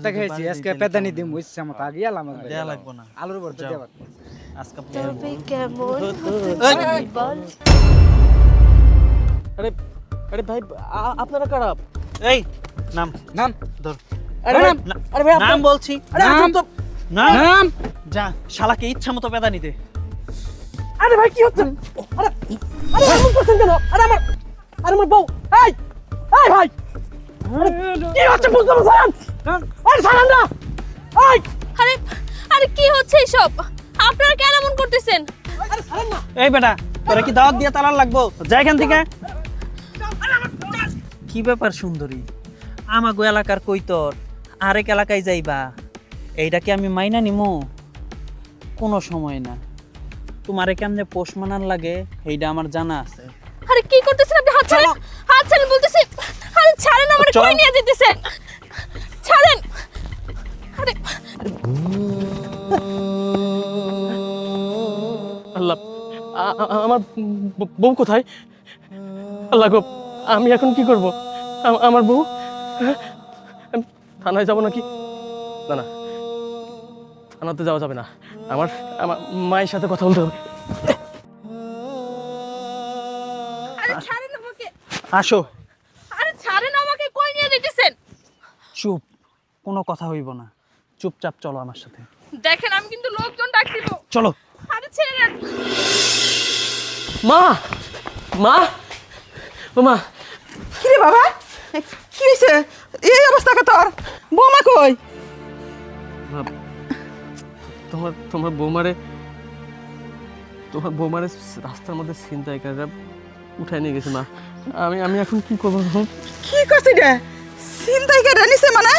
ভর্তা খেয়েছি, আজকে পেদানি দিম বুঝছি আমার আগে এলাম দেয়া লাগবো না। আলুর ভর্তা যাও। দেবার আজকে তবে কেমন এই! হতো বল আরে আরে ভাই আপনারা কারা? এই নাম নাম ধর। আরে ভাই, আরে ভাই নাম বলছি। আরে নাম তো নাম নাম যা শালাকে ইচ্ছা মতো পেদা নিতে। আরে ভাই কি হচ্ছে? আরে আরে এমন করছেন কেন? আরে আমার বউ। এই এই ভাই আরে কি হচ্ছে বুঝতে পারছেন? আরে ছাড়েন না। এই আরে আরে কি হচ্ছে এইসব আপনারা কেন এমন করতেছেন আরে ছাড়েন না। এই বেটা তোরা কি দাওয়াত দিয়ে তালার লাগবো? যা এখান থেকে। কি ব্যাপার সুন্দরী, আমাগো এলাকার কইতর আরেক এলাকায় যাইবা, এইটা কি আমি মাইনা নিমু? কোনো সময় না। তোমারে কেমনে পোষ মানার লাগে এইটা আমার জানা আছে। আরে কি করতেছেন আপনি? হাত ছাড়েন বলতেছি। আরে ছাড়েন আমারে, চল। কই নিয়ে যেতেছেন? ছাড়েন। আরে আল্লাহ আমার বউ কোথায়? আল্লাহ গো, আমি এখন কি করব? আমার বউ আমি থানায় যাব নাকি? না না, থানাতে যাওয়া যাবে না। আমার আমার মায়ের সাথে কথা বলতে হবে। আরে ছাড়েন আমাকে। আসো। আরে ছাড়েন আমাকে, কই নিয়ে যেতেছেন? চুপ, কোনো কথা হইব না, চুপচাপ চলো আমার সাথে। দেখেন আমি কিন্তু লোকজন ডাক দিব। চলো। আরে ছেড়েন। মা মা ও মা, কি রে বাবা, কি হয়েছে? এই অবস্থা কে তোর? বৌমা কই? তোমার তোমার বৌমারে রাস্তার মধ্যে ছিনতাইকারীরা উঠায় নিয়ে গেছে মা। আমি এখন কি করবো? কি করছিস রে? ছিনতাইকারী নিছে মানে?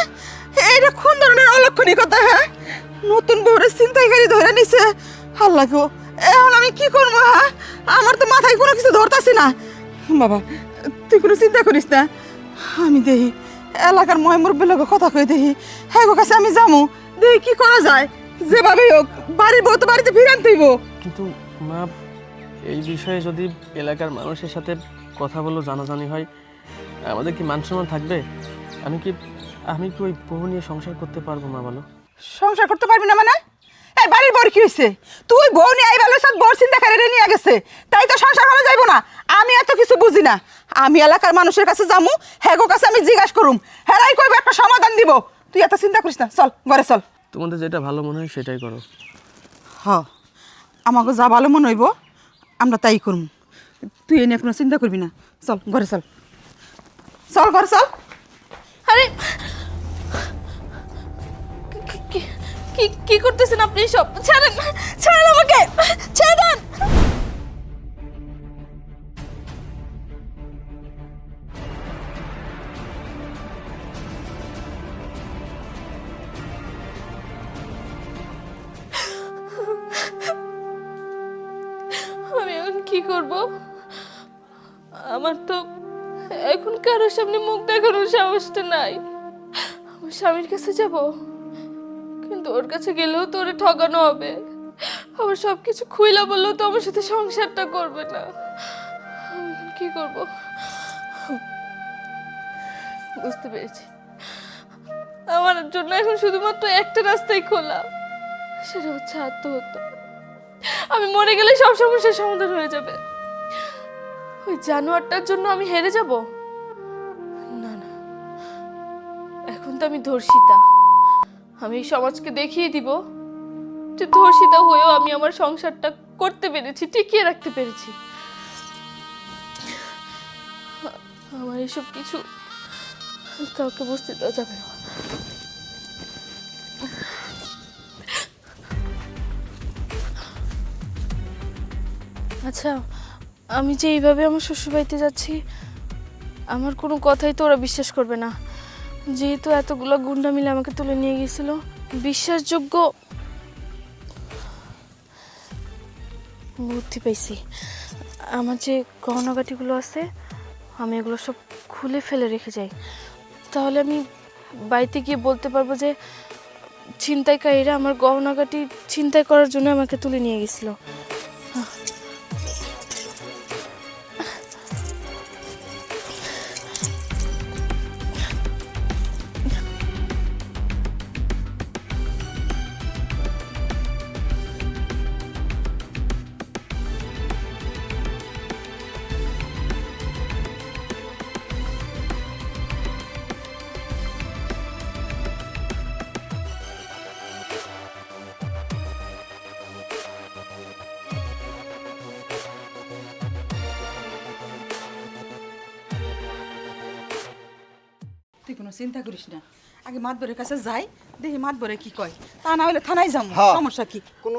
এইটা কোন ধরনের অলক্ষণিকতা? হ্যাঁ, নতুন বউরে ছিনতাইকারী ধরে নিছে। আল্লাহ গো, এখন আমি কি করবো? হ্যাঁ, আমার তো মাথায় কোনো কিছু ধরতাছি না। বাবা তুই কোনো চিন্তা করিস না, আমি দেখি এলাকার ময় মুরব্বীর লোক কথা কই দেখি, হ্যাঁ গো কাছে আমি যামু, দেখি কি করা যায়। যেভাবে হোক বাড়ির বউ তো বাড়িতে ফিরান তুইব। কিন্তু মা, এই বিষয়ে যদি এলাকার মানুষের সাথে কথা বলে জানাজানি হয়, আমাদের কি মান সম্মান থাকবে? আমি কি ওই বউ নিয়ে সংসার করতে পারবো মা বলো? সংসার করতে পারবি না মানে? এই বাড়ির বউর কি হয়েছে? তুই বউ নিয়ে আইবার লইছ, বউর চিন্তা করে নিয়ে গেছে, তাই তো সংসার করা যাইব না? আমি এত কিছু বুঝি না। আমি এলাকার মানুষের কাছে যামু, হ্যাগো কাছে আমি জিজ্ঞাসা করুম, হেরাই কইবে একটা সমাধান দিব। তুই এত চিন্তা করিস না, চল ঘরে চল। তোমাদের যেটা ভালো মনে হয় সেটাই করো। হ, আমাকে যা ভালো মনে হইব আমরা তাই করবো। তুই এ নিয়ে কোনো চিন্তা করবি না, চল ঘরে চল। চল ঘরে চল। আরে কি কি কি করতেছেন আপনি সব? ছাড়েন, ছাড়েন আমাকে, ছাড়েন। আমি এখন কি করব? আমার তো এখন কারোর সামনে মুখ দেখানোর সাহসটা নাই। আমার স্বামীর কাছে যাব, কিন্তু ওর কাছে গেলেও তো ওরে ঠকানো হবে। আবার সবকিছু খুইলা বললেও তো আমার সাথে সংসারটা করবে না। আমি এখন কি করব? বুঝতে পেরেছি, আমার জন্য এখন শুধুমাত্র একটা রাস্তাই খোলা, সেটা হচ্ছে আত্মহত্যা। আমি মরে গেলে সব সমস্যার সমাধান হয়ে যাবে। ওই জানোয়ারটার জন্য আমি হেরে যাব? না না, এখন তো আমি ধর্ষিতা। আমি এই সমাজকে দেখিয়ে দিব যে ধর্ষিতা হয়েও আমি আমার সংসারটা করতে পেরেছি, টিকিয়ে রাখতে পেরেছি। আমার এসব কিছু কাউকে বুঝতে দেওয়া যাবে না। আচ্ছা, আমি যে এইভাবে আমার শ্বশুরবাড়িতে যাচ্ছি, আমার কোনো কথাই তো ওরা বিশ্বাস করবে না। যেহেতু এতগুলো গুন্ডা মিলে আমাকে তুলে নিয়ে গিয়েছিল, বিশ্বাসযোগ্য বুদ্ধি পাইছি। আমার যে গহনাগাটিগুলো আছে আমি এগুলো সব খুলে ফেলে রেখে যাই, তাহলে আমি বাড়িতে গিয়ে বলতে পারবো যে ছিনতাইকারীরা আমার গহনাগাটি ছিনতাই করার জন্য আমাকে তুলে নিয়ে গেছিল। কোনো চিন্তা করিস না, আগে মাতবরের কাছে যাই, দেখি মাতবরে কি কয়, তা না হলে থানায় যাবো। হ্যাঁ। সমস্যা কি? কোনো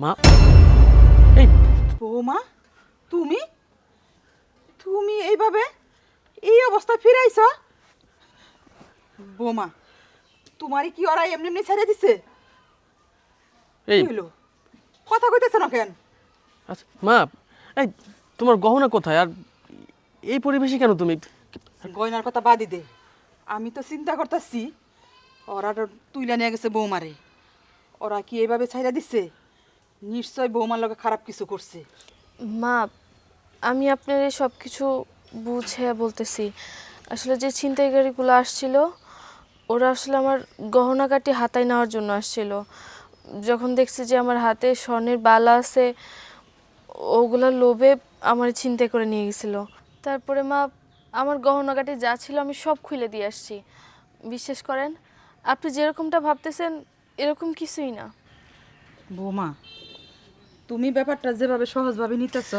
মা এই বৌমা, তুমি তুমি এইভাবে এই অবস্থা ফিরাইছ? বৌমা, তোমারই কি ওরা এমনি এমনি ছেড়ে দিছে? এই কি হইলো? কথা কইতেছ না কেন? আচ্ছা মা, এই তোমার গহনা কোথায় আর এই পরিবেশে কেন তুমি? গয়নার কথা বাদই দে, আমি তো চিন্তা করতেছি ওরা তো তুইলা নিয়ে গেছে বৌমারে, ওরা কি এইভাবে ছাইরা দিছে? নিশ্চয় বৌমার লগে খারাপ কিছু করছে। মা, আমি আপনার এই সব কিছু বুঝে বলতেছি। আসলে যে ছিনতাইকারীগুলো আসছিল, ওরা আসলে আমার গহনাকাটি হাতায় নেওয়ার জন্য আসছিল। যখন দেখছি যে আমার হাতে স্বর্ণের বালা আছে, ওগুলা লোভে আমার ছিনতাই করে নিয়ে গেছিল। তারপরে মা, আমার গহনাকাটি যা ছিল আমি সব খুলে দিয়ে আসছি। বিশ্বাস করেন, আপনি যেরকমটা ভাবতেছেন এরকম কিছুই না। বৌমা, তুমি ব্যাপারটা যেভাবে সহজভাবে নিতেছ,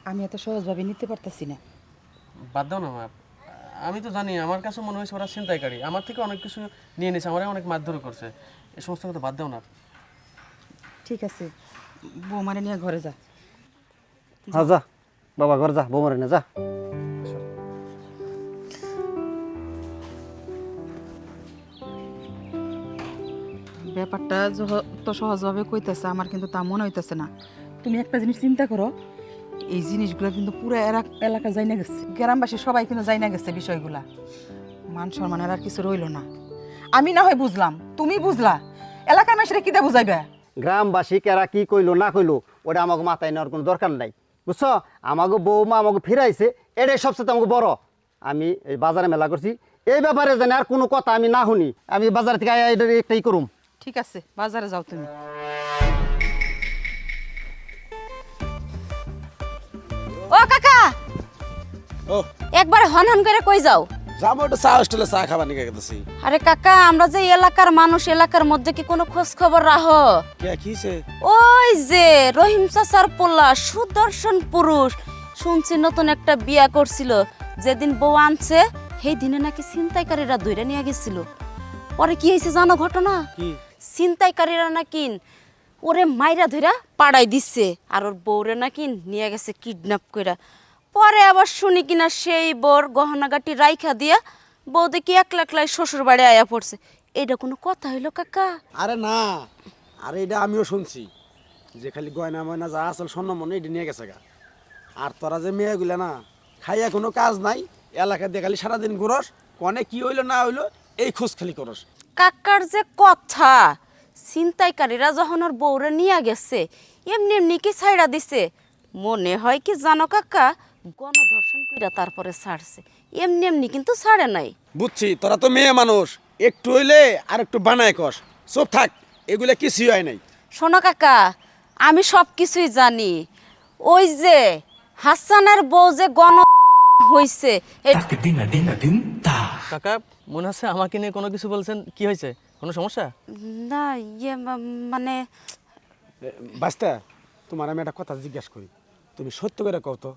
আমি এত সহজভাবে নিতে পারতেছি না। বাদ দাও না মা, আমি তো জানি, আমার কাছে মনে হয়েছে ওরা ছিনতাইকারী, আমার থেকে অনেক কিছু নিয়ে নিয়েছে, আমার অনেক মারধর করছে। এই সমস্ত কথা বাদ দাও না। ঠিক আছে, বৌমারে নিয়ে ঘরে যা। হ্যাঁ যা বাবা, ঘর যা, বৌমারে না যা। ব্যাপারটা তো সহজভাবে কইতেছে, আমার কিন্তু তা মনে হইতেছে না। তুমি একটা জিনিস চিন্তা করো, এই জিনিসগুলো কিন্তু পুরো এলাকা যাই না গেছে, গ্রামবাসী সবাই কিন্তু যাই না গেছে বিষয়গুলা। মান সম্মানের আর কিছু রইলো না। আমি না হয় বুঝলাম, তুমি বুঝলা, এলাকার মানুষরা কি দিয়ে বুঝাইবে? গ্রামবাসী কেরা কি কইলো না কইলো ওটা আমাকে মাথায় নেওয়ার কোনো দরকার নাই, বুঝছো? আমাকে বৌমা আমাকে ফিরাইছে, এটাই সবচেয়ে আমাকে বড়। আমি এই বাজারে মেলা করছি, এই ব্যাপারে জানি আর কোনো কথা আমি না শুনি, আমি বাজার থেকে এটা একটাই করুম। ঠিক আছে, বাজারে যাও তুমি। ও কাকা, ও একবার হন হন করে কই যাও? যাবো একটু চা হোস্টেলে চা খাবার নিয়ে গেছি। আরে কাকা, আমরা যে এলাকার মানুষ, এলাকার মধ্যে কি কোনো খোঁজ খবর রাখো? কে কিছে? ওই যে রহিম চাচার পোলা, সুদর্শন পুরুষ, শুনছি নতুন একটা বিয়া করছিল, যেদিন বউ আনছে সেই দিনে নাকি ছিনতাইকারীরা ধরে নিয়ে গেছিল। পরে কি হয়েছে জানো ঘটনা? কি? ছিনতাইকারীরা নাকি ওরে মাইরা ধইরা পাড়াই দিচ্ছে, আর ওর বউরে নাকি নিয়ে গেছে কিডন্যাপ কইরা। পরে আবার শুনি কিনা সেই বোর গহনাগাটি রাইখা দিয়া বউ দেখি একলা একলাই শ্বশুর বাড়ি আয়া পড়ছে। এটা কোনো কথা হইলো কাকা? আরে না, আরে এটা আমিও শুনছি যে খালি গয়না ময়না যা আসল স্বর্ণ মনে এটা নিয়ে গেছে গা। আর তোরা যে মেয়েগুলা না, খাইয়া কোনো কাজ নাই, এলাকা দিয়ে খালি সারাদিন ঘুরস, কনে কি হইলো না হইলো এই খোঁজ খালি করস। কাকার যে কথা, ছিনতাইকারীরা যখন ওর বউরে নিয়ে গেছে এমনি এমনি কি ছাইড়া দিছে? মনে হয় কি জানো কাকা, গণধর্ষণ কইরা তারপরে ছাড়ছে, এমনি এমনি কিন্তু ছাড়ে নাই। বুঝছি, তোরা তো মেয়ে মানুষ, একটু হইলে আর একটু বানায় কস। চুপ থাক, এগুলা কিছুই হয় নাই। শোনো কাকা, আমি সব কিছুই জানি। ওই যে হাসানের বউ যে গণ হইছে, কাকা মনে আছে আমাকে নিয়ে কোনো কিছু বলছেন, কি হয়েছে? কোনো সমস্যা? না ইয়ে মানে বাস্তা, তোমার আমি একটা কথা জিজ্ঞাসা করি, তুমি সত্য করে কও তো।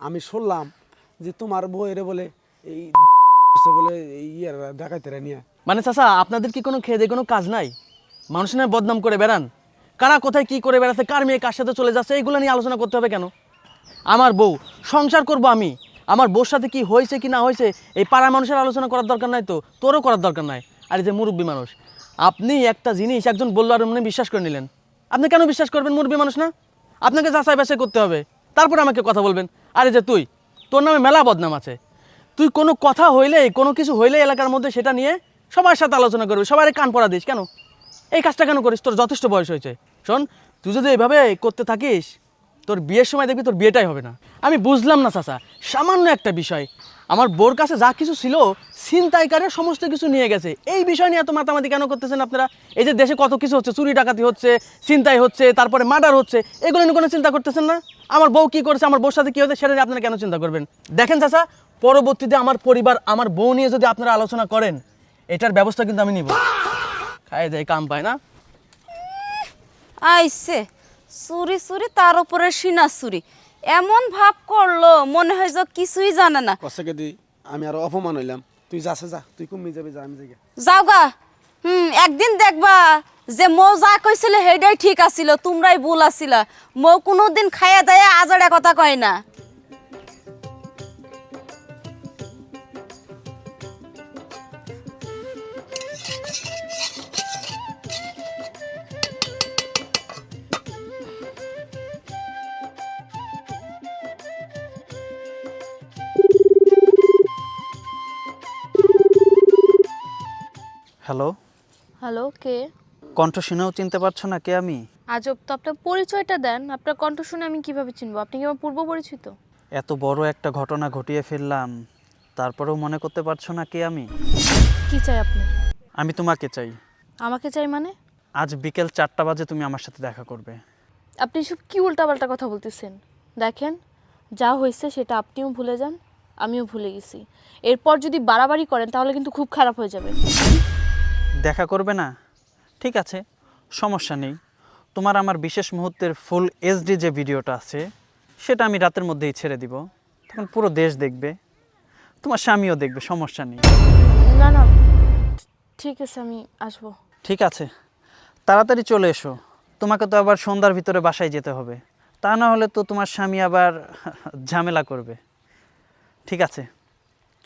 আমি শুনলাম যে তোমার বউয়েরে বলে এই বলে ইয়ে ডাকাইতেরা নিয়ে। মানে চাচা, আপনাদের কি কোনো খেয়ে দিয়ে কোনো কাজ নাই? মানুষের নামে বদনাম করে বেড়ান, কারা কোথায় কি করে বেড়াচ্ছে, কার মেয়ে কার সাথে চলে যাচ্ছে, এইগুলো নিয়ে আলোচনা করতে হবে কেন? আমার বউ, সংসার করব আমি, আমার বউর সাথে কি হয়েছে কি না হয়েছে এই পাড়ার মানুষের আলোচনা করার দরকার নাই তো, তোরও করার দরকার নাই। আর এই যে মুরব্বী মানুষ, আপনি একটা জিনিস একজন বললো আর মনে বিশ্বাস করে নিলেন, আপনি কেন বিশ্বাস করবেন? মুরব্বী মানুষ না? আপনাকে যাচাই বাছাই করতে হবে, তারপরে আমাকে কথা বলবেন। আরে যে তুই, তোর নামে মেলা বদনাম আছে, তুই কোনো কথা হইলে, কোনো কিছু হইলে এলাকার মধ্যে সেটা নিয়ে সবার সাথে আলোচনা করবি, সবাই কান পড়া দিস কেন? এই কাজটা কেন করিস? তোর যথেষ্ট বয়স হয়েছে। শোন, তুই যদি এইভাবে করতে থাকিস, তোর বিয়ের সময় দেখবি তোর বিয়েটাই হবে না। আমি বুঝলাম না চাচা, সামান্য একটা বিষয়, আমার বোর কাছে যা কিছু ছিল ছিনতাইকারে সমস্ত কিছু নিয়ে গেছে, এই বিষয় নিয়ে এত মাতামাতি কেন করতেছেন আপনারা? এই যে দেশে কত কিছু হচ্ছে, চুরি ডাকাতি হচ্ছে, ছিনতাই হচ্ছে, তারপরে মার্ডার হচ্ছে, এগুলো নিয়ে কোনো চিন্তা করতেছেন না? আমার বউ কি করেছে, আমার বউর সাথে কি হয়েছে, সেটা নিয়ে আপনারা কেন চিন্তা করবেন? দেখেন চাচা, পরবর্তীতে আমার পরিবার, আমার বউ নিয়ে যদি আপনারা আলোচনা করেন, এটার ব্যবস্থা কিন্তু আমি নিব। খায় যায় কাম পায় না। আইছে চুরি চুরি, তার উপরে সিনা চুরি, এমন ভাব করলো মনে হয় যে কিছুই জানে না। কষাকে দি আমি আরো অপমান হইলাম। তুই যাচ্ছে যা, তুই কমে যাবি, যা আমি যাই। যাও গা। একদিন দেখবা যে মৌ যা কইছিল সেইটাই ঠিক আছিল, তোমরাই ভুল আছিলা। মৌ কোনোদিন খাইয়া দায়া আজাড়া কথা কয় না। হ্যালো, হ্যালো, কে? কণ্ঠ শুনেও চিনতে পারছো না কে আমি? আজব তো, আপনার পরিচয়টা দেন। আপনার কণ্ঠ শুনে আমি কিভাবে চিনবো? আপনি কি আমার পূর্ব পরিচিত? এত বড় একটা ঘটনা ঘটিয়ে ফেললাম, তারপরেও মনে করতে পারছো না কে আমি? কি চাই আপনার? আমি তোমাকে চাই। আমাকে চাই মানে? আজ বিকেল 4টা বাজে তুমি আমার সাথে দেখা করবে। আপনি সব কি উল্টাপাল্টা কথা বলতেছেন? দেখেন, যা হয়েছে সেটা আপনিও ভুলে যান, আমিও ভুলে গেছি। এরপর যদি বাড়াবাড়ি করেন তাহলে কিন্তু খুব খারাপ হয়ে যাবে। দেখা করবে না? ঠিক আছে, সমস্যা নেই। তোমার আমার বিশেষ মুহূর্তের ফুল এইচডি যে ভিডিওটা আছে সেটা আমি রাতের মধ্যেই ছেড়ে দিব, তখন পুরো দেশ দেখবে, তোমার স্বামীও দেখবে, সমস্যা নেই। না না, ঠিক আছে, আমি আসবো। ঠিক আছে, তাড়াতাড়ি চলে এসো। তোমাকে তো আবার সন্ধ্যার ভিতরে বাসায় যেতে হবে, তা না হলে তো তোমার স্বামী আবার ঝামেলা করবে। ঠিক আছে,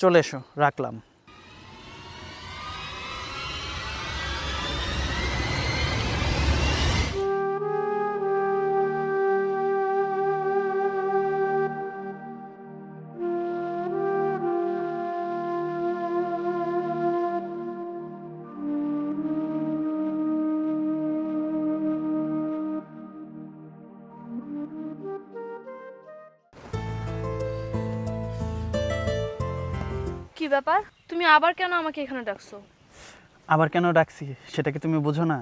চলে এসো, রাখলাম। কি ব্যাপার? তুমি আবার কেন আমাকে এখানে ডাকছো? আবার কেন ডাকছি সেটা কি তুমি বুঝো না?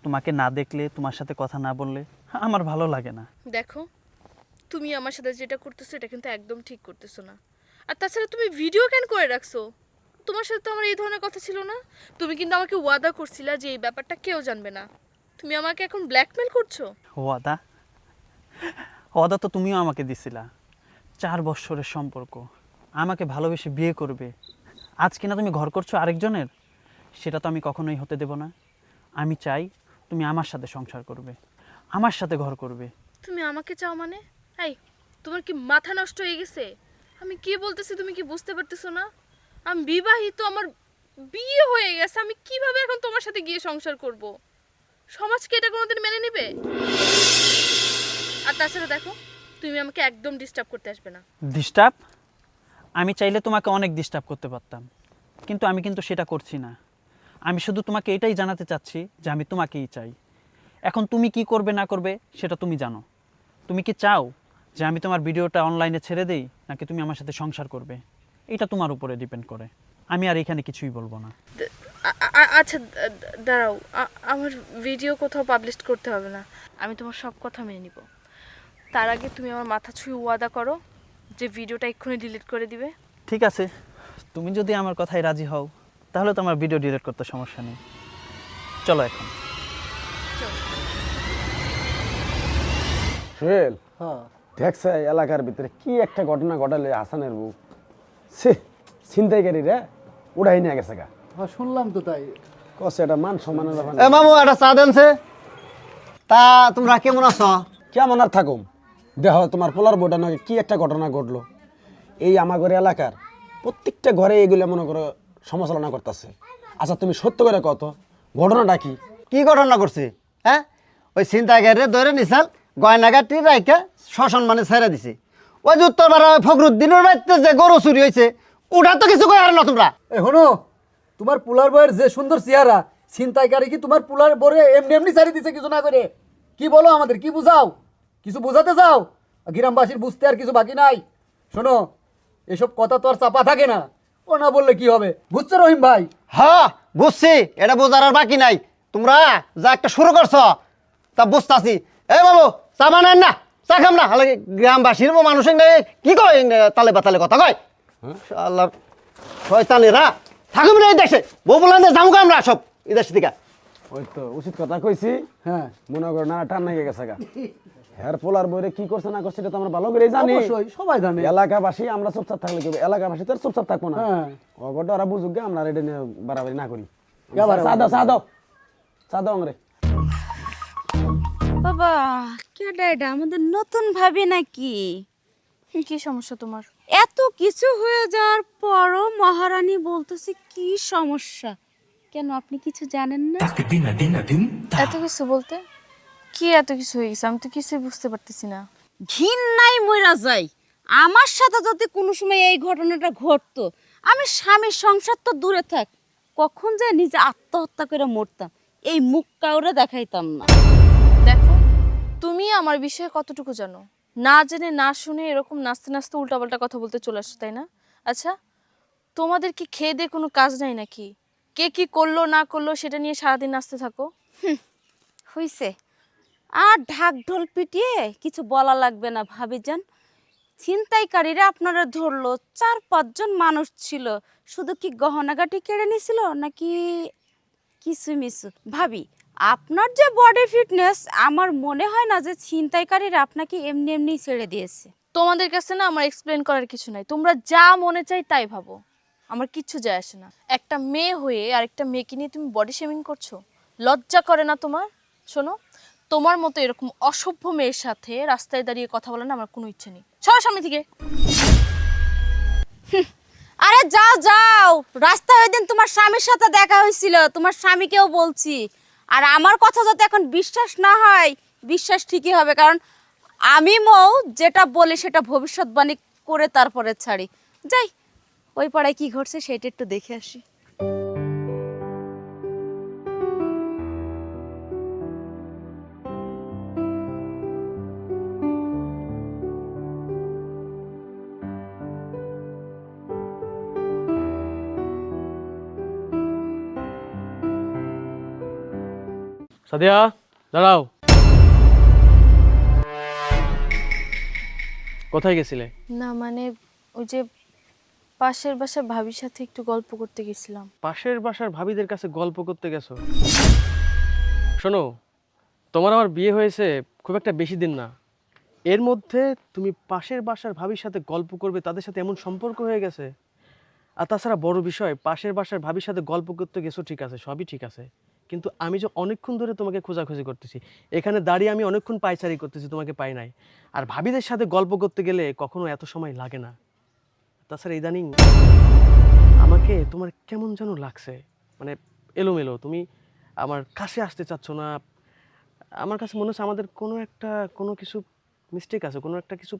তোমাকে না দেখলে, তোমার সাথে কথা না বললে আমার ভালো লাগে না। দেখো, তুমি আমার সাথে যেটা করতেছো এটা কিন্তু একদম ঠিক করতেছো না। আর তাছাড়া তুমি ভিডিও কেন করে রাখছো? তোমার সাথে তো আমার এই ধরনের কথা ছিল না। তুমি কিন্তু আমাকে ওয়াদা করছিলা যে এই ব্যাপারটা কেউ জানবে না। তুমি আমাকে এখন ব্ল্যাকমেল করছো। ওয়াদা? ওয়াদা তো তুমিও আমাকে দিছিলা, 4 বছরের সম্পর্ক, আমাকে ভালোবেসে বিয়ে করবে। আজ কিনা তুমি ঘর করছো আরেকজনের, সেটা তো আমি কখনোই হতে দেব না। আমি চাই তুমি আমার সাথে সংসার করবে, আমার সাথে ঘর করবে। তুমি আমাকে চাও মানে? এই, তোমার কি মাথা নষ্ট হয়ে গেছে? আমি কি বলতেছি তুমি কি বুঝতে পারতেছো না? আমি বিবাহিত, আমার বিয়ে হয়ে গেছে, আমি কিভাবে এখন তোমার সাথে গিয়ে সংসার করব? সমাজ কি এটা কোনোদিন মেনে নেবে? আর তাছাড়া দেখো, তুমি আমাকে একদম ডিস্টার্ব করতে আসবে না। ডিস্টার্ব? আমি চাইলে তোমাকে অনেক ডিস্টার্ব করতে পারতাম, কিন্তু আমি কিন্তু সেটা করছি না। আমি শুধু তোমাকে এটাই জানাতে চাচ্ছি যে আমি তোমাকেই চাই। এখন তুমি কি করবে না করবে সেটা তুমি জানো। তুমি কি চাও যে আমি তোমার ভিডিওটা অনলাইনে ছেড়ে দেই, নাকি তুমি আমার সাথে সংসার করবে? এটা তোমার উপরে ডিপেন্ড করে। আমি আর এখানে কিছুই বলবো না। আচ্ছা, দাঁড়াও, আমার ভিডিও কোথাও পাবলিশ করতে হবে না। আমি তোমার সব কথা মেনে নিব। তার আগে তুমি আমার মাথা ছুঁয়ে ওয়াদা করো যে ভিডিওটা এক্ষুনি ডিলিট করে দিবে। ঠিক আছে, তুমি যদি আমার কথায় রাজি হও তাহলে তো আমার ভিডিও ডিলিট করতে সমস্যা নেই। চলো এখন। সোহেল, দেখছে এলাকার ভিতরে কি একটা ঘটনা ঘটালে হাসানের বউ সে ছিনতাইকারী রে উড়াই নিয়ে গেছে গা। শুনলাম তো তাই। কসে এটা মান সম্মানের ব্যাপার এ মামু, একটা চা দেনছে। তা তোমরা কেমন আছো? কেমন আর থাকুম, দেখো তোমার পোলার বউটা নাকি কি একটা ঘটনা ঘটলো। এই আমাদের এলাকার প্রত্যেকটা ঘরে এগুলো মনে করো সমালোচনা করতেছে। আচ্ছা তুমি সত্য করে কত ঘটনাটা কি? কি ঘটনা করছে? হ্যাঁ, ওই ছিনতাইকারী ধরে নিছাল, গয়নাগাটি রাইখা শ্মশান মানে ছেড়ে দিছে। ওই যে উত্তরপাড়া ফখরুদ্দিনের বাড়িতে যে গরু চুরি হয়েছে, ওটা তো কিছু কয় আর না তোমরা। এখনো তোমার পুলার বইয়ের যে সুন্দর চেহারা, ছিনতাইকারী কি তোমার পুলার বরে এমনি এমনি ছাড়ি দিছে কিছু না করে? কি বলো আমাদের, কি বুঝাও? কিছু বোঝাতে চাও? গ্রামবাসীর বুঝতে আর কিছু বাকি নাই। শোনো, এসব কথা তো আর চাপা থাকে না, ও না বললে কি হবে? বুঝছো রহিম ভাই? হ্যাঁ বুঝছি, এটা বোঝার আর বাকি নাই। তোমরা যা একটা শুরু করছো তা বুঝতাছি। এই বাবু, চা বানান না, চা খাম না। হালাকি গ্রামবাসীর মানুষ কি কয়, তালে বাতালে কথা কয়। আল্লাহ শয়তানেরা থাকুম না এই দেশে। বউ বললাম যাবো আমরা সব এই দেশ থেকে। ওই তো উচিত কথা কইছি। হ্যাঁ, মনে করো না টান নাকি গেছে গা। হ্যার পোলার বইরে কি করছে না করছে এটা তো আমরা ভালো করে জানি। অবশ্যই সবাই জানে। এলাকাবাসী আমরা চুপচাপ থাকলে কি হবে? এলাকাবাসী তো আর চুপচাপ থাকবো না। হ্যাঁ। অগটা ওরা বুঝুক গে, আমরা আর এটা নিয়ে বাড়াবাড়ি না করি। বাড়াবাড়ি চা দাও রে। বাবা কেডা এটা আমাদের নতুন ভাবি নাকি? কি সমস্যা তোমার? এত কিছু হয়ে যাওয়ার পরও মহারানী বলতেছে কি সমস্যা? কেন আপনি কিছু জানেন না? এত কিছু বলতে কি এত কিছু হয়ে গেছে? আমি তো কিছুই বুঝতে পারতেছি না। ঘিন্নাই মইরা যাই। আমার সাথে যদি কোনো সময় এই ঘটনাটা ঘটতো, আমি স্বামীর সংসার তো দূরে থাক, কখন যে নিজে আত্মহত্যা করে মরতাম, এই মুখ কাউরে দেখাইতাম না। দেখো, তুমি আমার বিষয়ে কতটুকু জানো? না জেনে না শুনে এরকম নাচতে নাচতে উল্টাপাল্টা কথা বলতে চলে আসছো, তাই না? আচ্ছা, তোমাদের কি খেয়ে দিয়ে কোনো কাজ নাই নাকি? কে কি করলো না করলো সেটা নিয়ে সারাদিন নাচতে থাকো। হইছে, আর ঢাক ঢোল পিটিয়ে কিছু বলা লাগবে না ভাবিজান। ছিনতাইকারীরা আপনারা ধরলো, 4-5 জন মানুষ ছিল, শুধু কি গহনাগাটি কেড়ে নিছিল নাকি কিছু মিছু? ভাবি, আপনার যে বডি ফিটনেস, আমার মনে হয় না যে ছিনতাইকারীরা আপনাকে এমনি এমনি ছেড়ে দিয়েছে। তোমাদের কাছে না আমার এক্সপ্লেন করার কিছু নাই, তোমরা যা মনে চাই তাই ভাবো, আমার কিচ্ছু যায় আসে না। একটা মেয়ে হয়ে আরেকটা মেয়েকে নিয়ে তুমি বডি শেমিং করছো, লজ্জা করে না তোমার? শোনো, তোমার মতো এরকম অসভ্য মেয়ের সাথে রাস্তায় দাঁড়িয়ে কথা বলার না আমার কোনো ইচ্ছে নেই। সবার সামনে থেকে। আরে যাও যাও, রাস্তায় ওই দিন তোমার স্বামীর সাথে দেখা হয়েছিল, তোমার স্বামীকেও বলছি। আর আমার কথা যাতে এখন বিশ্বাস না হয়, বিশ্বাস ঠিকই হবে, কারণ আমি মৌ যেটা বলি সেটা ভবিষ্যৎবাণী করে তারপরে ছাড়ি। যাই, ওই পাড়ায় কি ঘটছে সেটা একটু দেখে আসি। সাদিয়া, দাঁড়াও। কোথায় গেছিলে? না মানে ওই যে পাশের বাসার ভাবির সাথে একটু গল্প করতে গেছিলাম। পাশের বাসার ভাবিদের কাছে গল্প করতে গেছো? শোনো, তোমার আমার বিয়ে হয়েছে খুব একটা বেশি দিন না, এর মধ্যে তুমি পাশের বাসার ভাবির সাথে গল্প করবে, তাদের সাথে এমন সম্পর্ক হয়ে গেছে। আর তাছাড়া বড় বিষয়, পাশের বাসার ভাবির সাথে গল্প করতে গেছো, ঠিক আছে, সবই ঠিক আছে, কিন্তু আমি যে অনেকক্ষণ ধরে তোমাকে খোঁজাখুঁজি করতেছি, এখানে দাঁড়িয়ে আমি অনেকক্ষণ পায়চারি করতেছি, তোমাকে পাই নাই। আর ভাবিদের সাথে গল্প করতে গেলে কখনো এত সময় লাগে না। তাছাড়া ইদানিং আমাকে তোমার কেমন যেন লাগছে, মানে এলোমেলো, তুমি আমার কাছে আসতে চাচ্ছ না। আমার কাছে মনে হচ্ছে আমাদের কোনো কিছু মিস্টেক আছে, কোনো একটা কিছু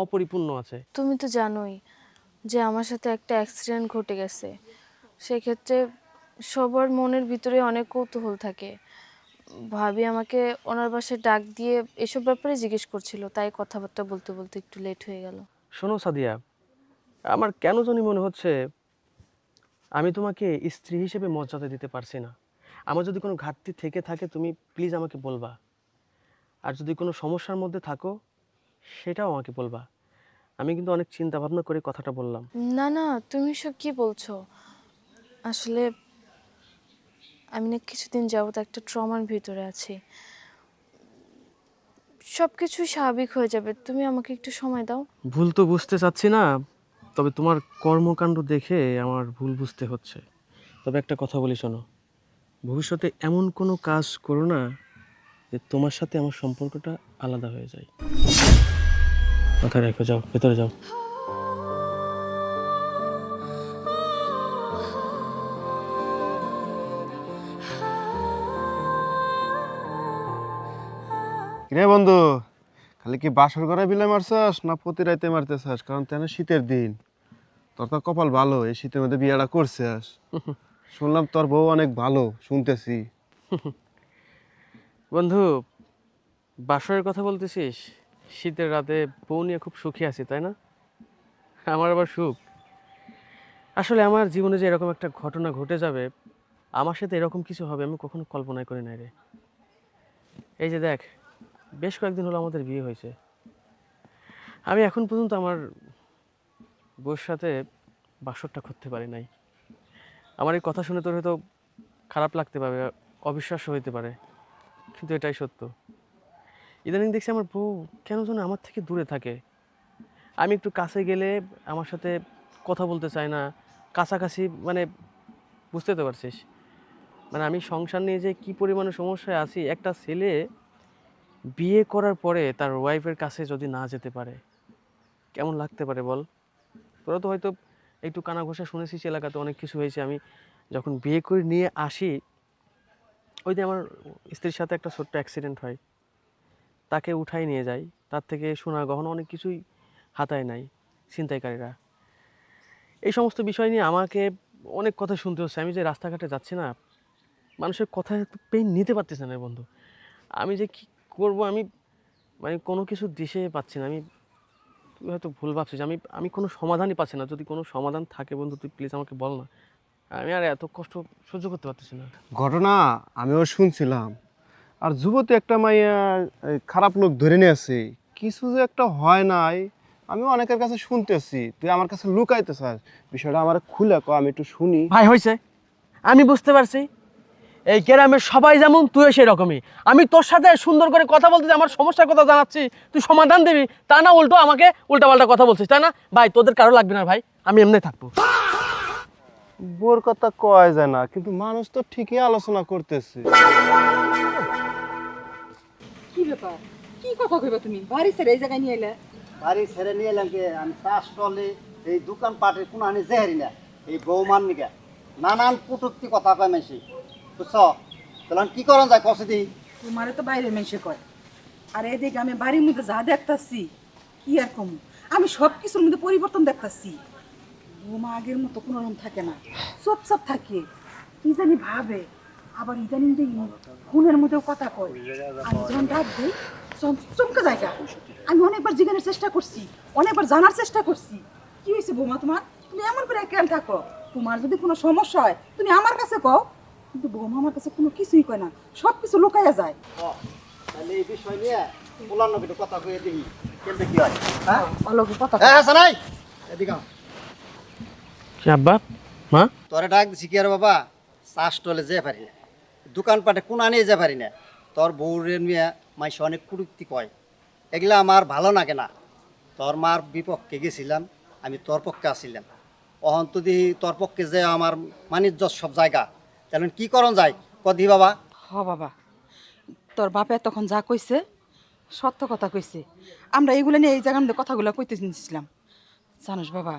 অপরিপূর্ণ আছে। তুমি তো জানোই যে আমার সাথে একটা অ্যাক্সিডেন্ট ঘটে গেছে, সেক্ষেত্রে সবার মনের ভিতরে অনেক কৌতূহল থাকে। ভাবি আমাকে ওনার বাসায় ডাক দিয়ে এসব ব্যাপারে জিজ্ঞেস করছিল, তাই কথাবার্তা বলতে বলতে একটু লেট হয়ে গেল। শোনো সাদিয়া, আমার কেন জানি মনে হচ্ছে আমি তোমাকে স্ত্রী হিসেবে মর্যাদা দিতে পারছি না। আমার যদি কোনো ঘাটতি থেকে থাকে তুমি প্লিজ আমাকে বলবা, আর যদি কোনো সমস্যার মধ্যে থাকো সেটাও আমাকে বলবা। আমি কিন্তু অনেক চিন্তা ভাবনা করে কথাটা বললাম। না না, তুমি সব কি বলছো? আসলে আমি না কিছুদিন যাবত একটা ট্রমার ভিতরে আছি, সব কিছু স্বাভাবিক হয়ে যাবে, তুমি আমাকে একটু সময় দাও। ভুল তো বুঝতে চাচ্ছি না, তবে তোমার কর্মকাণ্ড দেখে আমার ভুল বুঝতে হচ্ছে। তবে একটা কথা বলি, শোনো, ভবিষ্যতে এমন কোনো কাজ করো না যে তোমার সাথে আমার সম্পর্কটা আলাদা হয়ে যায়। মাথায় রেখো, যাও ভেতরে যাও। রে বন্ধু, খালি কি বাসর ঘরে বিলে মারছাস না প্রতি রাইতে মারতেছাস? কারণ তেন শীতের দিন, তোর তো কপাল ভালো, এই শীতের মধ্যে বিয়েটা করছিস। শুনলাম তোর বউ অনেক ভালো, শুনতেছি। বন্ধু, বাসরের কথা বলতেছিস? শীতের রাতে বউ নিয়ে খুব সুখী আছি, তাই না? আমার আবার সুখ? আসলে আমার জীবনে যে এরকম একটা ঘটনা ঘটে যাবে, আমার সাথে এরকম কিছু হবে আমি কখনো কল্পনাই করি নাই রে। এই যে দেখ, বেশ কয়েকদিন হলো আমাদের বিয়ে হয়েছে, আমি এখন পর্যন্ত আমার বউর সাথে বাসরটা করতে পারি নাই। আমার এই কথা শুনে তোর হয়তো খারাপ লাগতে পারে, অবিশ্বাস্য হইতে পারে, কিন্তু এটাই সত্য। ইদানিং দেখছি আমার বউ কেন যেন আমার থেকে দূরে থাকে। আমি একটু কাছে গেলে আমার সাথে কথা বলতে চায় না, কাছাকাছি মানে বুঝতে তো পারছিস, মানে আমি সংসার নিয়ে যে কী পরিমাণে সমস্যায় আছি। একটা ছেলে বিয়ে করার পরে তার ওয়াইফের কাছে যদি না যেতে পারে কেমন লাগতে পারে বল? তোরা তো হয়তো একটু কানা ঘোষা শুনেছিস, এলাকাতে অনেক কিছু হয়েছে। আমি যখন বিয়ে করে নিয়ে আসি, ওই যে আমার স্ত্রীর সাথে একটা ছোট্ট অ্যাক্সিডেন্ট হয়, তাকে উঠাই নিয়ে যাই, তার থেকে সোনা গহনা অনেক কিছুই হাতায় নাই ছিনতাইকারীরা। এই সমস্ত বিষয় নিয়ে আমাকে অনেক কথা শুনতে হচ্ছে। আমি যে রাস্তাঘাটে যাচ্ছি না, মানুষের কথা পেন নিতে পারতেছে না বন্ধু। আমি যে কী করবো, আমি মানে কোনো কিছু দিশে পাচ্ছি না। তুই হয়তো ভুল ভাবছিস, আমি কোনো সমাধানই পাচ্ছি না। যদি কোনো সমাধান থাকে বন্ধু, তুই প্লিজ আমাকে বল না। আমি আর এত কষ্ট সহ্য করতে পারতেছি না। ঘটনা আমিও শুনছিলাম, আর যুবতী একটা মাইয়া এই খারাপ লোক ধরে নিয়েছে, কিছু যে একটা হয় নাই আমি অনেকের কাছে শুনতেছি। তুই আমার কাছে লুকাইতে চাস, বিষয়টা আমার খুলে কো, আমি একটু শুনি। ভাই হয়েছে, আমি বুঝতে পারছি এই গ্রামের সবাই যেমন তুইও সেই রকমই। আমি তোর সাথে সুন্দর করে কথা বলতে, আমার সমস্যার কথা জানাচ্ছি, তুই সমাধান দিবি, তা না উল্টো আমাকে উল্টাপাল্টা কথা বলছিস, তাই না? ভাই তোদের কারো লাগবে না ভাই, আমি এমনি থাকবো। বোর কথা কয় যায় না, কিন্তু মানুষ তো ঠিকই আলোচনা করতেছে। কি ব্যাপার, কি কথা কইবা তুমি? বাড়ি ছেড়ে এই জায়গায় নিয়ে এলে? বাড়ি ছেড়ে নিয়ে এলাম কি, আমি চা স্টলে এই দোকান পাটের কোনো আনি জেহারি না, এই বৌমান নিকা নানান কুটুক্তি কথা কয় মেশি, বুঝছ? তাহলে কি করা যায় কষে দিই? তোমারে তো বাইরে মেশে কয়, আর এদিকে আমি বাড়ির মধ্যে যা দেখতাছি কি আর কম, আমি সব কিছুর মধ্যে পরিবর্তন দেখতাছি। বৌমা আগের মতো কোনো রকম থাকে না, সব থাকে, কি জানি ভাবে। আবার ইদানিং দেখি ফোনের মধ্যেও কথা কয়, আমি যখন ডাক দিই চমকে জায়গা। আমি অনেকবার জিজ্ঞাসার চেষ্টা করছি, অনেকবার জানার চেষ্টা করছি কি হয়েছে বৌমা তোমার, তুমি এমন করে কেন থাকো, তোমার যদি কোনো সমস্যা হয় তুমি আমার কাছে কও। কিন্তু বৌমা আমার কাছে কোনো কিছুই কয় না, সব কিছু লুকাইয়া যায়। তাহলে এই বিষয় নিয়ে পোলার নবীটা কথা কয়ে দিই, কেমন কি হয়? হ্যাঁ অলগে কথা হাসানাই এদিকে আও। কি আব্বা মা? তোরে ডাক দিছি কি আর বাবা, চা স্টলে যেতে পারি না, দোকানপাটে কোন আনিয়ে যেতে পারি না, তোর বউরে নিয়ে মাইসে অনেক কুটুক্তি কয়, এগুলা আমার ভালো লাগে না। তোর মার বিপক্ষে গেছিলাম, আমি তোর পক্ষে আসছিলাম, অহন্ত দিহি তোর পক্ষে যে আমার মানিজ্য সব জায়গা, তাহলে কি করণ যায় কদি বাবা? হ বাবা, তোর বাপে তখন যা কইছে সত্য কথা কইছে। আমরা এইগুলো নিয়ে এই জায়গার মধ্যে কথাগুলো কইতে নিয়েছিলাম। জানোস বাবা,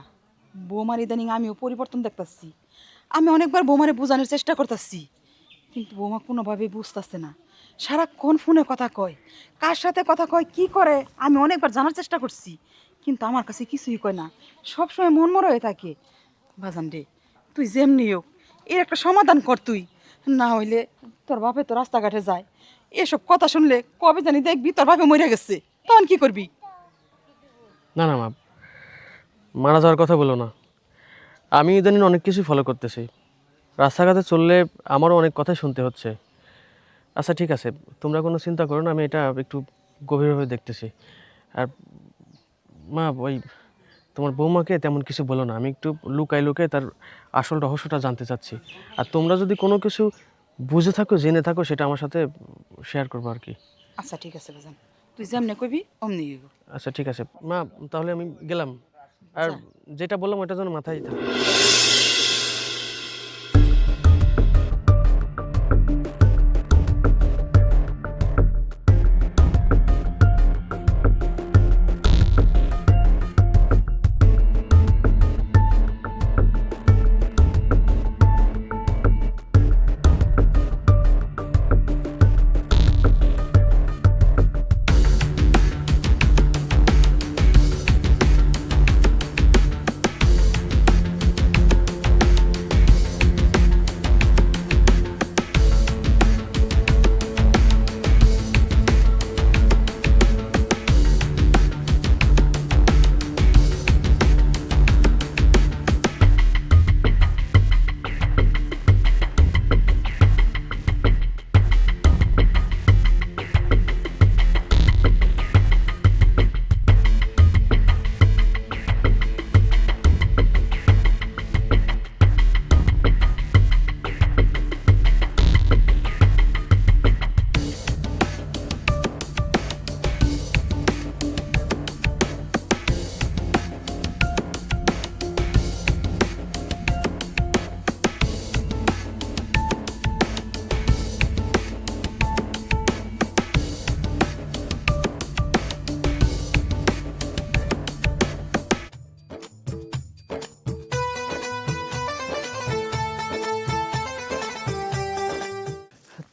বৌমার ইদানিং আমিও পরিবর্তন দেখতাছি। আমি অনেকবার বৌমারে বোঝানোর চেষ্টা করতেছি, কিন্তু বৌমা কোনোভাবেই বুঝতেছে না। সারাক্ষণ ফোনে কথা কয়, কার সাথে কথা কয়, কি করে, আমি অনেকবার জানার চেষ্টা করছি, কিন্তু আমার কাছে কিছুই কয় না, সবসময় মন মরা হয়ে থাকে। বাজান রে, তুই যেমনি হোক এর একটা সমাধান কর তুই, না হইলে তোর বাপে তো রাস্তাঘাটে যায়, এসব কথা শুনলে কবে জানি দেখবি তোর বাপে মরে গেছে, তখন কি করবি? না না মা, মারা যাওয়ার কথা বলো না। আমি ইদানিং অনেক কিছু ফলো করতেছি, রাস্তাঘাটে চললে আমারও অনেক কথাই শুনতে হচ্ছে। আচ্ছা ঠিক আছে, তোমরা কোনো চিন্তা করো না, আমি এটা একটু গভীরভাবে দেখতেছি। আর মা, ওই তোমার বৌমাকে তেমন কিছু বলো না, আমি একটু লুকাই তার আসল রহস্যটা জানতে চাচ্ছি। আর তোমরা যদি কোনো কিছু বুঝে থাকো, জেনে থাকো, সেটা আমার সাথে শেয়ার করবো আর কি। আচ্ছা ঠিক আছে বাজান, তুই যেমনি কইবি অমনি হইব। আচ্ছা ঠিক আছে মা, তাহলে আমি গেলাম। আর যেটা বললাম ওটা যেন মাথায় থাকে।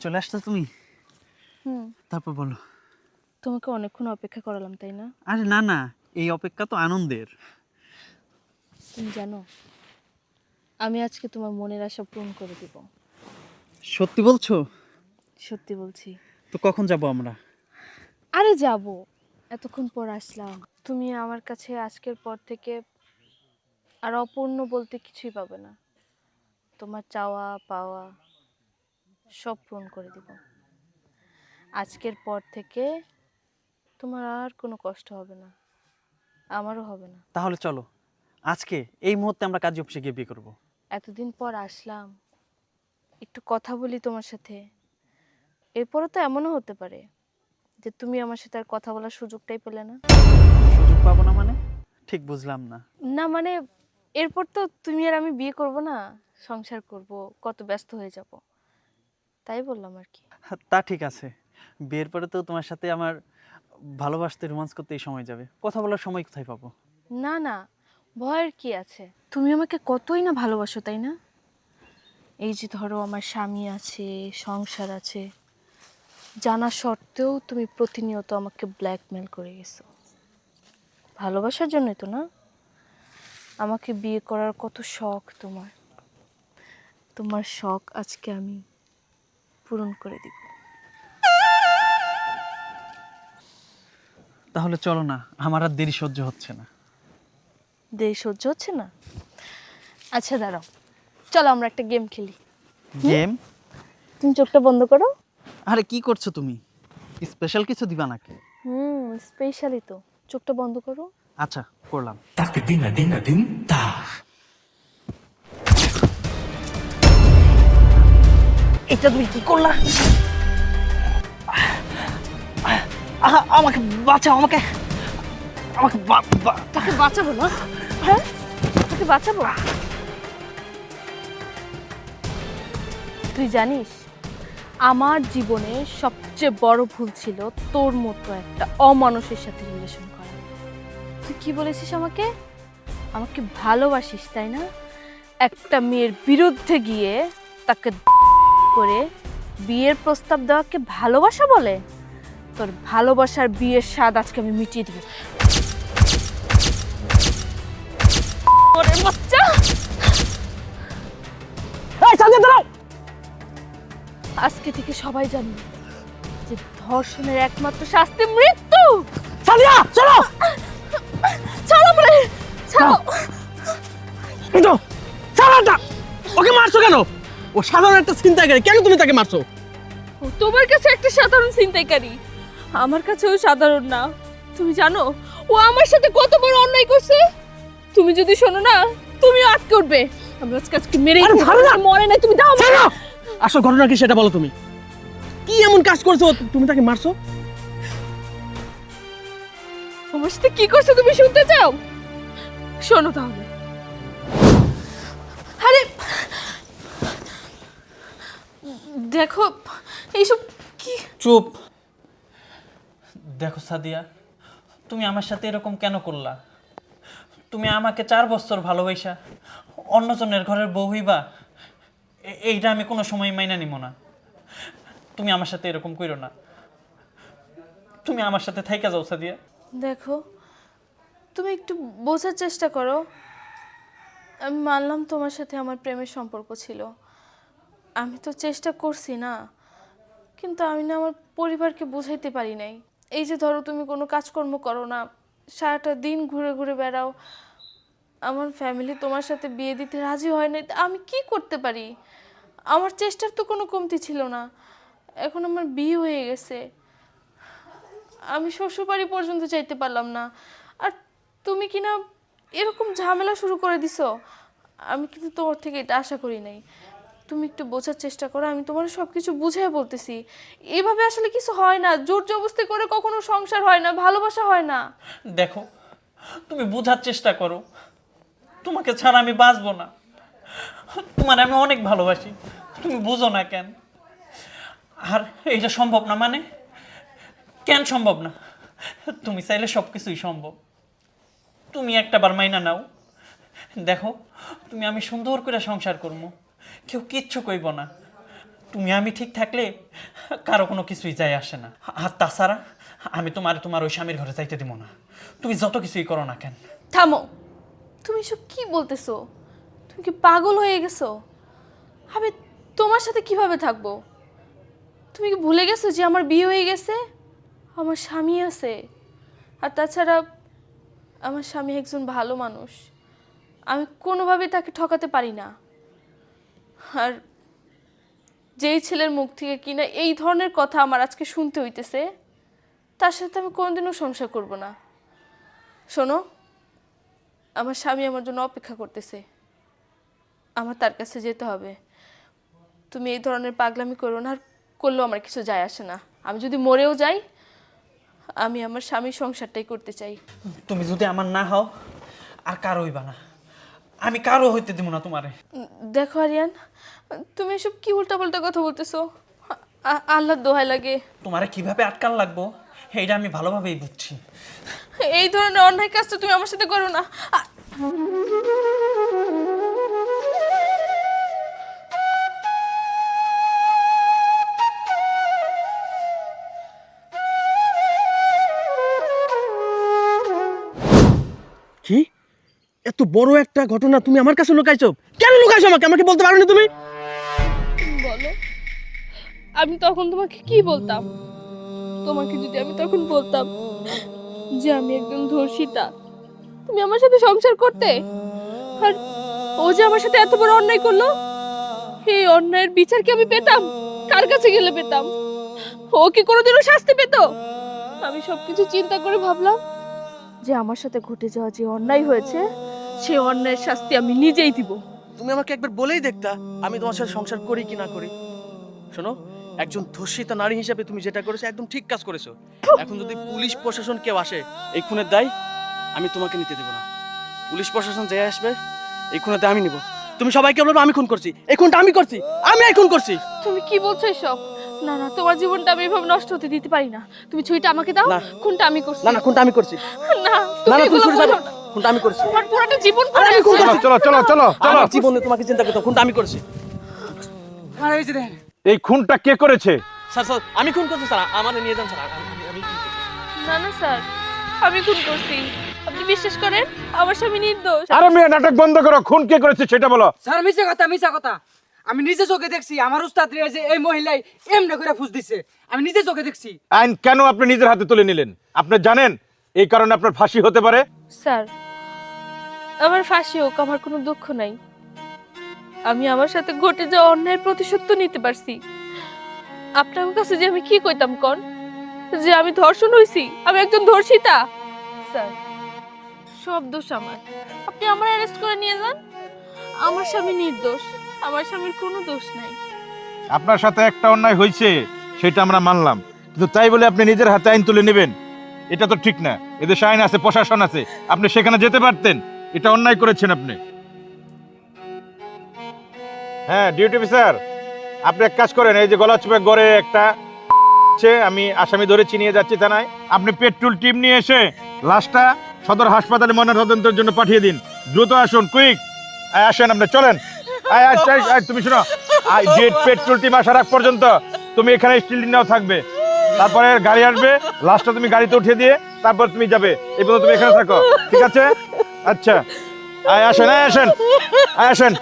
চলে আসছো তুমি? হুম, তারপর বলো। তোমাকে অনেকক্ষণ অপেক্ষা করালাম তাই না? আরে না না, এই অপেক্ষা তো আনন্দের। তুমি জানো আমি আজকে তোমার মনের আশা পূরণ করে দিব। সত্যি বলছো? সত্যি বলছি। তো কখন যাব আমরা? আরে যাব, এতক্ষণ পর আসলাম। তুমি আমার কাছে আজকের পর থেকে আর অপূর্ণ বলতে কিছুই পাবে না। তোমার চাওয়া পাওয়া সব পূরণ করে দিব। আজকের পর থেকে তোমার আর কোনো কষ্ট হবে না, আমারও হবে না। তাহলে চলো আজকে এই মুহূর্তে আমরা কাজী অফিসে গিয়ে বিয়ে করবো। এতদিন পর আসলাম, একটু কথা বলি তোমার সাথে। এরপরে তো এমনও হতে পারে যে তুমি আমার সাথে আর কথা বলার সুযোগটাই পেলে না। সুযোগ পাবো না মানে? ঠিক বুঝলাম না। না মানে এরপর তো তুমি আর আমি বিয়ে করব না, সংসার করব, কত ব্যস্ত হয়ে যাব, তাই বললাম আর কি। তা ঠিক আছে, বিয়ের পরে তো তোমার সাথে আমার ভালোবাসতে রোমান্স করতেই সময় যাবে, কথা বলার সময় কোথায় পাবো? না না, ভয়ের কি আছে? তুমি আমাকে কতই না ভালোবাসো তাই না? এই যে ধরো আমার স্বামী আছে, সংসার আছে, জানা সত্ত্বেও তুমি প্রতিনিয়ত আমাকে ব্ল্যাকমেল করে গেছো। ভালোবাসার জন্যই তো না? আমাকে বিয়ে করার কত শখ তোমার, তোমার শখ আজকে আমি পূরণ করে দিব। তাহলে চলো না, আমার আর দেরি সহ্য হচ্ছে না। দেরি সহ্য হচ্ছে না? আচ্ছা দাঁড়াও, চলো আমরা একটা গেম খেলি। গেম? তুমি চোখটা বন্ধ করো। আরে কি করছো তুমি? স্পেশাল কিছু দিবা নাকি? স্পেশালি তো, চোখটা বন্ধ করো। আচ্ছা করলাম। এটা তুমি কি করলা? আমাকে বাঁচাও, আমাকে আমাকে তাকে বাঁচাবো না? হ্যাঁ, তাকে বাঁচাবো। তুই জানিস আমার জীবনে সবচেয়ে বড় ভুল ছিল তোর মতো একটা অমানুষের সাথে রিলেশন করা। তুই কি বলেছিস আমাকে? আমাকে ভালোবাসিস তাই না? একটা মেয়ের বিরুদ্ধে গিয়ে তাকে করে বিয়ের প্রস্তাব দেওয়াকে ভালোবাসা বলে? তোর ভালোবাসার বিয়ের স্বাদ আজকে আমি মিটিয়ে দেব। ওরে বাচ্চা! আজকে থেকে সবাই জানবে যে ধর্ষণের একমাত্র শাস্তি মৃত্যু। সাদিয়া চলো, চলো বলে, চলো। উঠো, ছাড়ো না। ওকে মারছো কেন? ও সাধারণ একটা ছিনতাইকারী, কেন তুমি তাকে মারছো? ও তোমার কাছে একটা সাধারণ ছিনতাইকারী, আমার কাছেও সাধারণ না। তুমি জানো ও আমার সাথে কত বড় অন্যায় করছে? তুমি যদি শোনো না, তুমিও আটকে উঠবে। আমি আজকে মেরে মরে নাই, তুমি দাও আমাকে। আসল ঘটনা কি সেটা বলো। তুমি কি এমন কাজ করছো তুমি তাকে মারছো? আমার সাথে কি করছো তুমি শুনতে চাও? শোনো তাহলে। আরে দেখো এইসব কি। চুপ। দেখো সাদিয়া, তুমি আমার সাথে এরকম কেন করলা? তুমি আমাকে 4 বছর ভালোবাসা অন্যজনের ঘরের বউ হইবা, এইটা আমি কোনো সময় মাইনা নিব না। তুমি আমার সাথে এরকম কইরো না, তুমি আমার সাথে থাইকা যাও সাদিয়া। দেখো তুমি একটু বোঝার চেষ্টা করো। আমি মানলাম তোমার সাথে আমার প্রেমের সম্পর্ক ছিল, আমি তো চেষ্টা করছি না, কিন্তু আমি না আমার পরিবারকে বোঝাইতে পারি নাই। এই যে ধরো তুমি কোনো কাজকর্ম করো না, সারাটা দিন ঘুরে ঘুরে বেড়াও, আমার ফ্যামিলি তোমার সাথে বিয়ে দিতে রাজি হয় নাই, তা আমি কি করতে পারি? আমার চেষ্টার তো কোনো কমতি ছিল না। এখন আমার বিয়ে হয়ে গেছে, আমি শ্বশুরবাড়ি পর্যন্ত যাইতে পারলাম না, আর তুমি কি না এরকম ঝামেলা শুরু করে দিছো। আমি কিন্তু তোমার থেকে এটা আশা করি নাই। তুমি একটু বোঝার চেষ্টা করো, আমি তোমার সব কিছু বুঝিয়ে বলতেছি। এভাবে আসলে কিছু হয় না, জোর জবরদস্তি করে কখনো সংসার হয় না, ভালোবাসা হয় না। দেখো তুমি বোঝার চেষ্টা করো, তোমাকে ছাড়া আমি বাঁচবো না। তোমার আমি অনেক ভালোবাসি, তুমি বুঝো না কেন? আর এইটা সম্ভব না মানে? কেন সম্ভব না? তুমি চাইলে সব কিছুই সম্ভব। তুমি একটা বার মাইনা নাও, দেখো তুমি আমি সুন্দর করে সংসার করবো, কেউ কিচ্ছু কইব না। তুমি আমি ঠিক থাকলে কারো কোনো কিছুই যায় আসে না। আর তাছাড়া আমি তোমার ওই স্বামীর ঘরে যাইতে দিব না, তুমি যত কিছুই করো না কেন। থামো, তুমি সব কি বলতেছো? তুমি কি পাগল হয়ে গেছো? আমি তোমার সাথে কিভাবে থাকবো? তুমি কি ভুলে গেছো যে আমার বিয়ে হয়ে গেছে, আমার স্বামী আছে? আর তাছাড়া আমার স্বামী একজন ভালো মানুষ, আমি কোনোভাবেই তাকে ঠকাতে পারি না। আর যেই ছেলের মুখ থেকে কিনা এই ধরনের কথা আমার আজকে শুনতে হইতেছে, তার সাথে আমি কোনোদিনও সংসার করব না। শোনো, আমার স্বামী আমার জন্য অপেক্ষা করতেছে, আমার তার কাছে যেতে হবে। তুমি এই ধরনের পাগলামি করো না, আর করলেও আমার কিছু যায় আসে না। আমি যদি মরেও যাই, আমি আমার স্বামীর সংসারটাই করতে চাই। তুমি যদি আমার না হও আর কারো হইবা না, আমি কারো হইতে দিব না তোমারে। দেখো আরিয়ান, তুমি এসব কি উল্টাপাল্টা কথা বলতেছো? আল্লাহর দোহাই লাগে, তোমারে কিভাবে আটকান লাগবো এইটা আমি ভালোভাবেই বুঝছি। এই ধরনের অন্যায় কাজটা তুমি আমার সাথে করো না। কি এত বড় একটা ঘটনা তুমি আমার কাছে লুকাইছো? কেন লুকাইছো আমাকে? আমাকে বলতে পারোনি তুমি? বলো, আমি তখন তোমাকে কি বলতাম? তোমাকে যদি আমি তখন বলতাম যে আমি একজন ধর্ষিতা, তুমি আমার সাথে সংসার করতে? আর ও যে আমার সাথে এত বড় অন্যায় করলো, এই অন্যায়ের বিচার কি আমি পেতাম? কার কাছে গেলে পেতাম? ও কি কোনোদিনও শাস্তি পেত? আমি সবকিছু চিন্তা করে ভাবলাম যে আমার সাথে ঘটে যাওয়া যে অন্যায় হয়েছে, সেই অন্যায়ের শাস্তি আমি নিজেই দিব। তুমি আমাকে একবার বলেই দেখতা আমি তোমার সাথে সংসার করি কি না করি। শোনো, একজন ধর্ষিতা নারী হিসেবে তুমি যেটা করেছো একদম ঠিক কাজ করেছো। এখন যদি পুলিশ প্রশাসন কেউ আসে, এই খুনের দায় আমি তোমাকে নিতে দেবো না। পুলিশ প্রশাসন যে আসবে, এই খুনের দায় আমি নিব। তুমি সবাইকে বলবো আমি খুন করছি, এই খুনটা আমি করছি, আমি এই খুন করছি। তুমি কি বলছো এসব? না না, তোমার জীবনটা আমি এভাবে নষ্ট হতে দিতে পারি না। তুমি ছুরিটা আমাকে দাও, না। খুনটা আমি করছি। না না, খুনটা আমি করছি। না, না তুমি না, তুমি এগুলো সরে বলো যাবে। না। খুনটা আমি করছি। তোমার পুরোটা জীবন আরে পড়ে আমি খুন আছে। করছি। চলো চলো চলো চলো। আমার জীবনে তোমাকে চিন্তা করতে হবে, খুনটা আমি করেছি। এই খুনটা কে করেছে? স্যার স্যার, আমি খুন করছি স্যার, আমার নিয়ে যান স্যার। আমি খুন করছি। না না স্যার, আমি খুন করছি। আপনি বিশ্বাস করেন, আমার স্বামী নির্দোষ। আরে মেয়ে, নাটক বন্ধ করো। খুন কে করেছে সেটা বলো। স্যার মিছা কথা। আমি নিজে চোখে দেখছি আমার উস্তাদ রে যে এই মহিলাই এমনি করে ফুস দিছে, আমি নিজে চোখে দেখছি। আইন কেন আপনি নিজের হাতে তুলে নিলেন? আপনি জানেন এই কারণে আপনার ফাঁসি হতে পারে। স্যার, আমার ফাঁসি হোক, আমার কোনো দুঃখ নাই। আমি আমার সাথে ঘটে যাওয়া অন্যায়ের প্রতিশোধ তো নিতে পারছি। আপনার কাছে যে আমি কি কইতাম কোন, যে আমি ধর্ষণ হইছি, আমি একজন ধর্ষিতা? স্যার, সব দোষ আমার। আপনি আমার অ্যারেস্ট করে নিয়ে যান। আমার স্বামী নির্দোষ, আমার স্বামীর কোনো দোষ নাই। আপনার সাথে একটা অন্যায় হয়েছে সেটা আমরা মানলাম, কিন্তু তাই বলে আপনি নিজের হাতে আইন তুলে নেবেন, এটা তো ঠিক না। এদেশে আইন আছে, প্রশাসন আছে, আপনি সেখানে যেতে পারতেন। এটা অন্যায় করেছেন আপনি। হ্যাঁ ডিউটি অফিসার, আপনি এক কাজ করেন, এই যে গলাচিপা গড়ে একটা আমি আসামি ধরে চিনিয়ে যাচ্ছি থানায়, আপনি পেট্রোল টিম নিয়ে এসে লাশটা সদর হাসপাতালে ময়নাতদন্তের জন্য পাঠিয়ে দিন। দ্রুত আসুন, কুইক আসেন আপনি, চলেন। তুমি শোনো, পেট্রোল টিম আসার আগ পর্যন্ত তুমি এখানে স্টিল নাও থাকবে, তারপরে গাড়ি আসবে, লাশটা তুমি গাড়িতে উঠিয়ে দিয়ে তারপর তুমি যাবে। এই পর্যন্ত তুমি এখানে থাকো, ঠিক আছে? আচ্ছা, আসেন আসেন আসেন।